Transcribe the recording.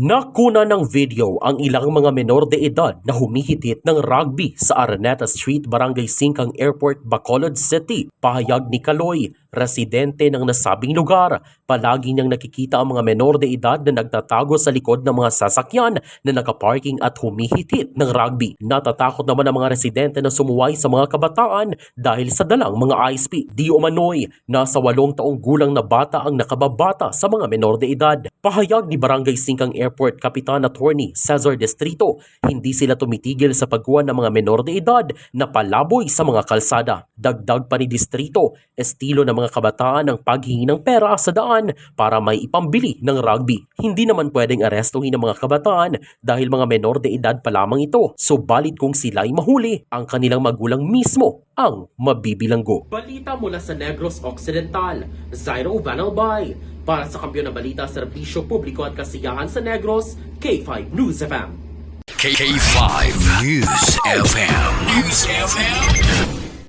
Nakuna ng video ang ilang mga menor de edad na humihitit ng rugby sa Araneta Street, Barangay Singkang Airport, Bacolod City. Pahayag ni Kaloy, residente ng nasabing lugar, palagi niyang nakikita ang mga menor de edad na nagtatago sa likod ng mga sasakyan na nakaparking at humihitit ng rugby. Natatakot naman ang mga residente na sumuway sa mga kabataan dahil sa dalang mga ISP. Di umano'y nasa 8 taong gulang na bata ang nakababata sa mga menor de edad. Pahayag ni Barangay Singkang Airport Kapitan Attorney Cesar Distrito, hindi sila tumitigil sa pagkuha ng mga menor de edad na palaboy sa mga kalsada. Dagdag pa ni Distrito, estilo ng mga kabataan ang paghingi ng pera sa daan para may ipambili ng rugby. Hindi naman pwedeng arestuhin ng mga kabataan dahil mga menor de edad pa lamang ito. Subalit kung sila ay mahuli, ang kanilang magulang mismo ang mabibilanggo. Balita mula sa Negros Occidental, Zairo Vanalbay. Para sa Kampiyon na Balita, Serbisyo Publiko at Kasiyahan sa Negros, K5 News FM. K5 News FM.